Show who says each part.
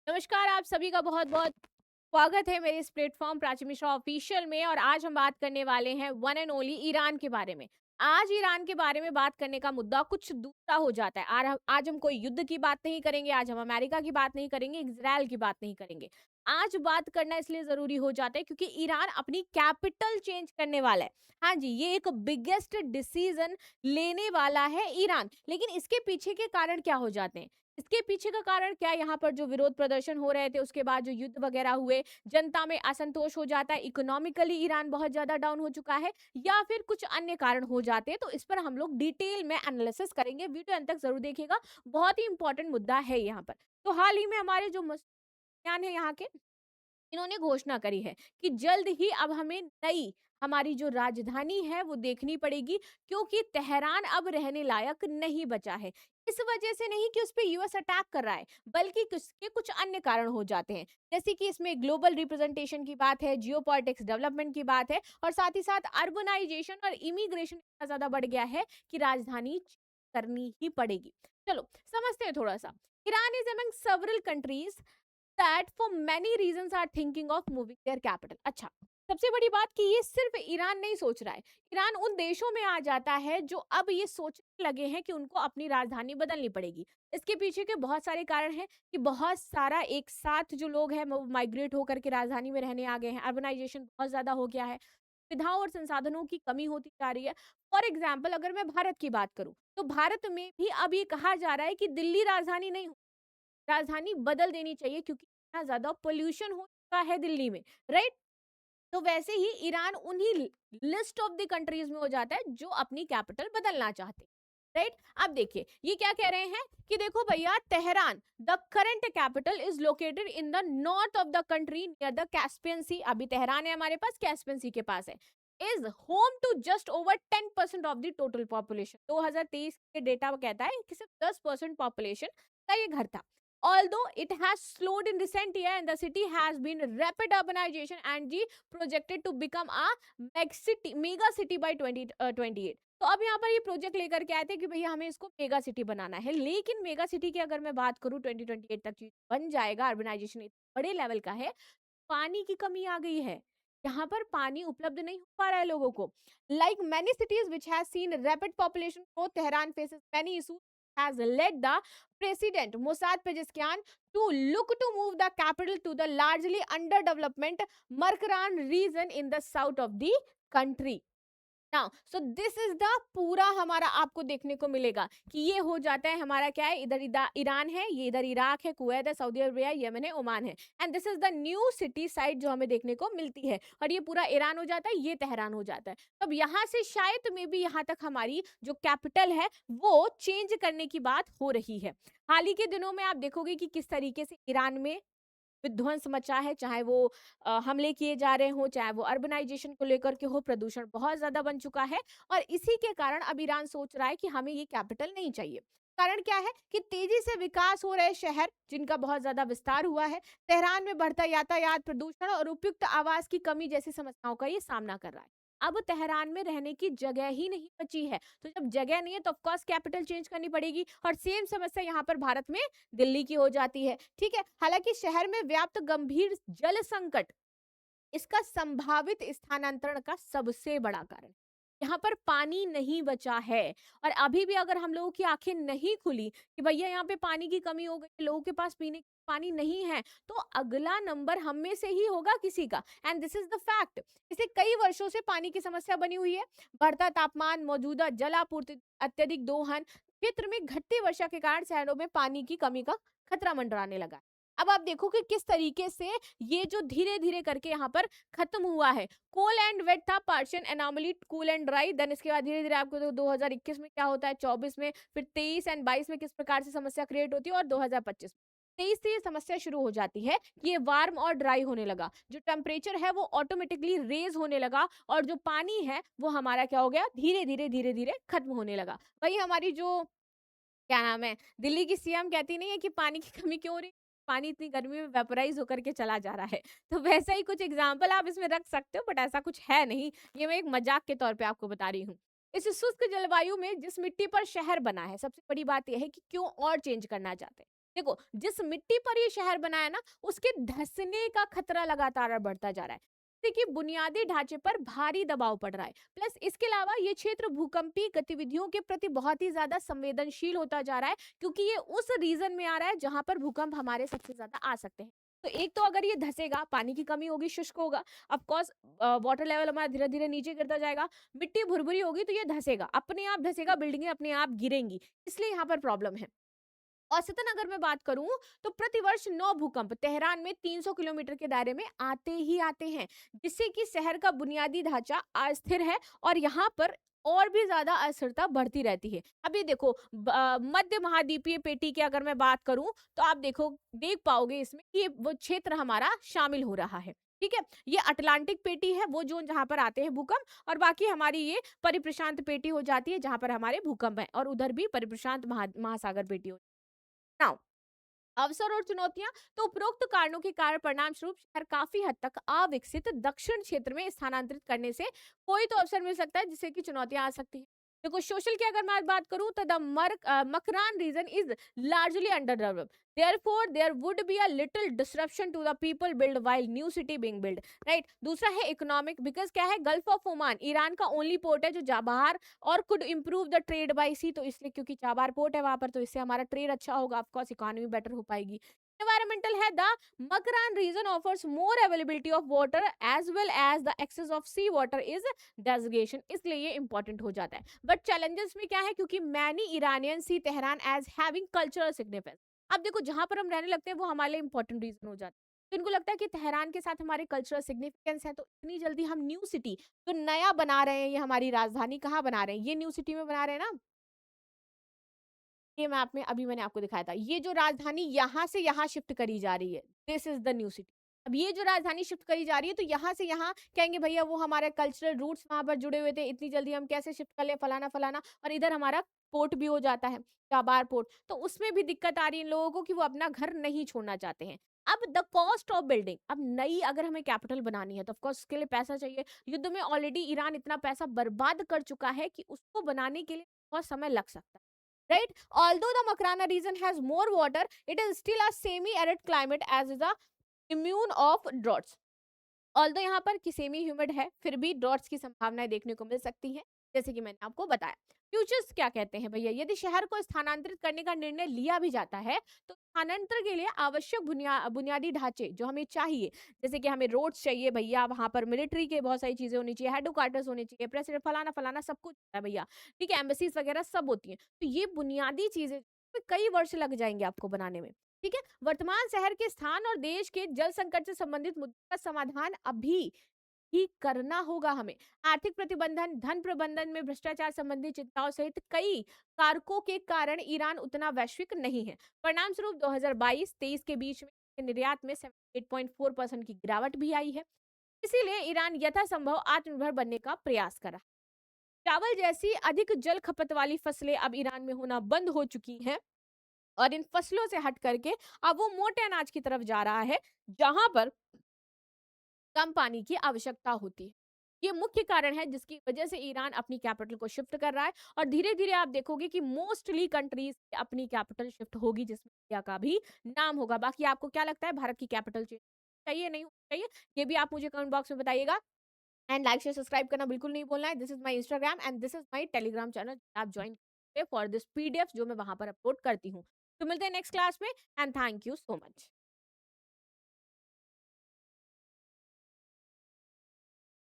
Speaker 1: नमस्कार, आप सभी का बहुत-बहुत स्वागत है मेरे इस प्लेटफ़ॉर्म प्राची मिश्रा ऑफ़िशियल में और आज हम बात करने वाले हैं वन एंड ओनली ईरान के बारे में। आज ईरान के बारे में बात करने का मुद्दा कुछ दूसरा हो जाता है। आज हम कोई युद्ध की बात नहीं करेंगे, आज हम अमेरिका की बात नहीं करेंगे, इज़राइल की बात नहीं करेंगे। आज बात करना इसलिए ज़रूरी हो जाता है क्योंकि ईरान अपनी कैपिटल चेंज करने वाला है। हाँ जी, ये एक बिगेस्ट डिसीज़न लेने वाला है ईरान। लेकिन इसके पीछे के कारण क्या हो जाते हैं? इसके पीछे का कारण क्या है? यहाँ पर जो विरोध प्रदर्शन हो रहे थे, उसके बाद जो युद्ध वगैरह हुए, जनता में असंतोष हो जाता है, इकोनॉमिकली ईरान बहुत ज़्यादा डाउन हो चुका है या फिर कुछ अन्य कारण हो जाते हैं, तो इस पर हम लोग डिटेल में एनालिसिस करेंगे। वीडियो अंत तक ज़रूर देखिएगा, बहुत ही इंपॉर्टेंट मुद्दा है यहाँ पर। तो हाल ही में हमारे जो मस्तान है यहाँ के, इन्होंने घोषणा करी है कि जल्द ही अब हमें नई हमारी जो राजधानी है वो देखनी पड़ेगी क्योंकि तेहरान अब रहने लायक नहीं बचा है। इस वजह से नहीं कि उस पे यूएस अटैक कर रहा है, बल्कि उसके कुछ अन्य कारण हो जाते हैं। जैसे कि इसमें ग्लोबल रिप्रेजेंटेशन की बात है, जियोपॉलिटिक्स डेवलपमेंट की बात है और साथ ही साथ अर्बनाइजेशन और इमिग्रेशन इतना ज्यादा बढ़ गया है कि राजधानी करनी ही पड़ेगी। चलो समझते हैं थोड़ा सा। Iran is among several countries that for many reasons are thinking of moving their capital। अच्छा, सबसे बड़ी बात कि ये सिर्फ ईरान नहीं सोच रहा है। ईरान उन देशों में आ जाता है जो अब ये सोचने लगे हैं कि उनको अपनी राजधानी बदलनी पड़ेगी। इसके पीछे के बहुत सारे कारण हैं कि बहुत सारा एक साथ जो लोग हैं वो माइग्रेट होकर के राजधानी में रहने आ गए हैं। अर्बनाइजेशन बहुत ज्यादा हो गया है, सुविधाओं और संसाधनों की कमी होती जा रही है। फॉर एग्जाम्पल अगर मैं भारत की बात करूं तो भारत में भी अब ये कहा जा रहा है कि दिल्ली राजधानी नहीं, राजधानी बदल देनी चाहिए क्योंकि इतना ज्यादा पोल्यूशन हो चुका है दिल्ली में, राइट। तो वैसे ही ईरान उन्हीं लिस्ट ऑफ द कंट्रीज में हो जाता है जो अपनी कैपिटल बदलना चाहते हैं, राइट। अब देखिए ये क्या कह रहे हैं कि देखो भैया, Tehran the current capital is located in the north of the country near the Caspian Sea. अभी तेहरान है हमारे पास, कैस्पियन सी के पास है। Is home to just over 10% off the total population. 2023 के डेटा कहता है कि सिर्फ 10% पॉपुलेशन का ये घर था। Although it has slowed in recent year and the city has been rapid urbanization and the projected to become a mega city by 2028। तो अब यहाँ पर ये प्रोजेक्ट लेकर के आए थे कि भैया हमें इसको मेगा सिटी बनाना है, लेकिन मेगा सिटी की अगर मैं बात करूँ 2028 तक चीज बन जाएगा, अर्बनाइजेशन बड़े लेवल का है, पानी की कमी आ गई है। यहाँ पर पानी उपलब्ध नहीं हो पा रहा है लोगों को। Like many cities which has seen rapid population growth, Tehran faces many issues has led the president Mossad Pezeshkian to look to move the capital to the largely underdevelopment Markaran region in the south of the country। Now so this is the पूरा हमारा आपको देखने को मिलेगा कि ये हो जाता है हमारा क्या है, इधर ईरान है, ये इधर इराक है, कुवैत है, सऊदी अरबिया, यमन है, ओमान है, and this is the new city site जो हमें देखने को मिलती है। और ये पूरा ईरान हो जाता है, ये तेहरान हो जाता है। तो अब यहाँ से शायद में भी यहाँ तक हमारी जो कैपिटल है वो चेंज करने की बात हो रही है। हाल ही के दिनों में आप देखोगे कि किस तरीके से ईरान में विध्वंस मचा है, चाहे वो हमले किए जा रहे हो, चाहे वो अर्बनाइजेशन को लेकर के हो, प्रदूषण बहुत ज्यादा बन चुका है। और इसी के कारण अब ईरान सोच रहा है कि हमें ये कैपिटल नहीं चाहिए। कारण क्या है कि तेजी से विकास हो रहे शहर जिनका बहुत ज्यादा विस्तार हुआ है, तेहरान में बढ़ता यातायात, प्रदूषण और उपयुक्त आवास की कमी जैसी समस्याओं का ये सामना कर रहा है। अब तेहरान में रहने की जगह ही नहीं बची है, तो जब जगह नहीं है तो ऑफकोर्स कैपिटल चेंज करनी पड़ेगी। और सेम समस्या यहाँ पर भारत में दिल्ली की हो जाती है, ठीक है। हालांकि शहर में व्याप्त गंभीर जल संकट इसका संभावित स्थानांतरण का सबसे बड़ा कारण, यहाँ पर पानी नहीं बचा है। और अभी भी अगर हम लोगों की आंखें नहीं खुली कि भैया यहाँ पे पानी की कमी हो गई, लोगों के पास पीने का पानी नहीं है, तो अगला नंबर हम में से ही होगा किसी का। And this is the fact. इसे कई वर्षों से पानी की समस्या बनी हुई है। बढ़ता तापमान, मौजूदा जल आपूर्ति, अत्यधिक दोहन, क्षेत्र में घटती वर्षा के कारण शहरों में पानी की कमी का खतरा मंडराने लगा है। अब आप देखो कि किस तरीके से ये जो धीरे धीरे करके यहाँ पर खत्म हुआ है। कोल एंड वेट था, partial anomaly, cool and dry, then इसके बाद धीरे धीरे आपको 2021 में क्या होता है, 24 में, फिर 23 एंड 22 में किस प्रकार से समस्या क्रिएट होती है, और 2025 23 से ये समस्या शुरू हो जाती है कि ये वार्म और ड्राई होने लगा, जो टेम्परेचर है वो ऑटोमेटिकली रेज होने लगा, और जो पानी है वो हमारा क्या हो गया, धीरे धीरे खत्म होने लगा। वही हमारी जो क्या नाम है, दिल्ली की सीएम कहती नहीं है कि पानी की कमी क्यों हो रही है? पानी इतनी गर्मी में वेपराइज होकर के चला जा रहा है। तो वैसा ही कुछ एग्जाम्पल आप इसमें रख सकते हो, बट ऐसा कुछ है नहीं। ये मैं एक मजाक के तौर पे आपको बता रही हूँ। इस शुष्क जलवायु में जिस मिट्टी पर शहर बना है, सबसे बड़ी बात यह है कि क्यों और चेंज करना चाहते हैं। देखो, जिस मिट्टी पर ये शहर बना है ना, उसके धँसने का खतरा लगातार बढ़ता जा रहा है। देखिए, बुनियादी ढांचे पर भारी दबाव पड़ रहा है। प्लस इसके अलावा ये क्षेत्र भूकंपीय गतिविधियों के प्रति बहुत ही ज़्यादा संवेदनशील होता जा रहा है, क्योंकि ये उस रीजन में आ रहा है जहाँ पर भूकंप हमारे सबसे ज़्यादा आ सकते हैं। तो एक तो अगर ये धँसेगा, पानी की कमी होगी, शुष्क होगा, ऑफ कोर्स वाटर लेवल हमारा धीरे-धीरे नीचे गिरता जाएगा, मिट्टी भुरभुरी होगी तो ये धँसेगा, अपने आप धँसेगा, बिल्डिंगें अपने आप गिरेंगी। इसलिए यहाँ पर प्रॉब्लम है। औसतन अगर मैं बात करूं तो प्रतिवर्ष 9 भूकंप तेहरान में 300 किलोमीटर के दायरे में आते ही आते हैं, जिससे कि शहर का बुनियादी ढांचा अस्थिर है और यहाँ पर और भी ज्यादा अस्थिरता बढ़ती रहती है। अभी देखो, मध्य महाद्वीपीय पेटी की अगर मैं बात करूं तो आप देख पाओगे इसमें कि ये वो क्षेत्र हमारा शामिल हो रहा है। ठीक है, ये अटलांटिक पेटी है, वो जोन जहां पर आते हैं भूकंप, और बाकी हमारी ये परिप्रशांत पेटी हो जाती है जहां पर हमारे भूकंप है, और उधर भी परिप्रशांत महासागर पेटी हो। नाउ, अवसर और चुनौतियां, तो उपरोक्त कारणों के कारण परिणाम स्वरूप शहर काफी हद तक अविकसित दक्षिण क्षेत्र में स्थानांतरित करने से कोई तो अवसर मिल सकता है, जिससे कि चुनौतियां आ सकती है। देखो, सोशल की अगर मैं बात करूं तो the Makran region is largely under developed, therefore there would be a little disruption to the people build while new city being built, right? दूसरा है इकोनॉमिक, बिकॉज क्या है, गल्फ ऑफ ओमान ईरान का ओनली पोर्ट है जो बाहर और could improve the trade by sea, तो इसलिए क्योंकि चाबार पोर्ट है वहां पर, तो इससे हमारा ट्रेड अच्छा होगा, ऑफकोर्स इकोनॉमी बेटर हो पाएगी। Environmental है, the Makran region offers more availability of water as well as the excess of sea water is desegregation, इसलिए ये इंपॉर्टेंट हो जाता है। बट चैलेंजेस में क्या है, क्योंकि many Iranian see Tehran as having cultural significance. अब देखो, जहां पर हम रहने लगते हैं वो हमारे लिए इंपॉर्टेंट रीजन हो जाता है, तो इनको लगता है कि तेहरान के साथ हमारे कल्चरल सिग्निफिकेंस है, तो इतनी जल्दी हम न्यू सिटी तो नया बना रहे हैं, ये हमारी राजधानी कहाँ बना रहे हैं, ये न्यू सिटी में बना रहे हैं ना, ये मैप में अभी मैंने आपको दिखाया था, ये जो राजधानी यहाँ से यहाँ शिफ्ट करी जा रही है, this is the new city. अब ये जो राजधानी शिफ्ट करी जा रही है, तो यहाँ से यहाँ कहेंगे भैया वो हमारे कल्चरल रूट्स वहां पर जुड़े हुए थे, इतनी जल्दी हम कैसे शिफ्ट कर ले, फलाना फलाना, और इधर हमारा पोर्ट भी हो जाता है, चाबार पोर्ट, तो उसमें भी दिक्कत आ रही है इन लोगों को कि वो अपना घर नहीं छोड़ना चाहते हैं। अब द कॉस्ट ऑफ बिल्डिंग, अब नई अगर हमें कैपिटल बनानी है तो ऑफकोर्स उसके लिए पैसा चाहिए। युद्ध में ऑलरेडी ईरान इतना पैसा बर्बाद कर चुका है कि उसको बनाने के लिए बहुत समय लग सकता है, right? Although the Makrana region has more water, it is still a semi-arid climate as is the immune of droughts. Although यहाँ पर कि सेमी ह्यूमिड है, फिर भी ड्रॉट्स की संभावनाएं देखने को मिल सकती हैं, जैसे कि मैंने आपको बताया। फ्यूचर्स क्या कहते हैं भैया, यदि शहर को स्थानांतरित करने का निर्णय लिया भी जाता है, तो स्थानांतरण के लिए आवश्यक बुनियादी ढांचे जो हमें चाहिए, जैसे कि हमें रोड्स चाहिए भैया, वहां पर मिलिट्री के बहुत सारी चीजें होनी चाहिए, हेडक्वार्टर्स होने चाहिए, प्रेसिडेंट फलाना फलाना सब कुछ है भैया, ठीक है, एम्बेसीज वगैरह सब होती हैं, तो ये बुनियादी चीजें कई वर्ष लग जाएंगे आपको बनाने में। ठीक है, वर्तमान शहर के स्थान और देश के जल संकट से संबंधित मुद्दों का समाधान अभी ही करना होगा हमें। आर्थिक प्रतिबंधन, धन प्रबंधन में भ्रष्टाचार संबंधी चिंताओं सहित कई कारकों के कारण ईरान उतना वैश्विक नहीं है। परिणाम स्वरूप 2022-23 के बीच में निर्यात में 78.4% की गिरावट भी आई है। इसीलिए ईरान यथासंभव आत्मनिर्भर बनने का प्रयास कर रहा है। चावल जैसी अधिक जल खपत वाली फसलें अब ईरान में होना बंद हो चुकी हैं, और इन फसलों से हट करके अब वो मोटे अनाज की तरफ जा रहा है, जहां पर कम पानी की आवश्यकता होती है। ये मुख्य कारण है जिसकी वजह से ईरान अपनी कैपिटल को शिफ्ट कर रहा है, और धीरे धीरे आप देखोगे कि मोस्टली कंट्रीज अपनी कैपिटल शिफ्ट होगी, जिसमें इंडिया का भी नाम होगा। बाकी आपको क्या लगता है, भारत की कैपिटल चेंज चाहिए नहीं चाहिए, ये भी आप मुझे कमेंट बॉक्स में बताइएगा। एंड लाइक शेयर सब्सक्राइब करना बिल्कुल नहीं भूलना है। This is my Instagram and this is my Telegram channel, आप ज्वाइन फॉर दिस पीडीएफ जो मैं वहां पर अपलोड करती हूँ। तो मिलते हैं नेक्स्ट क्लास में, and thank you so much.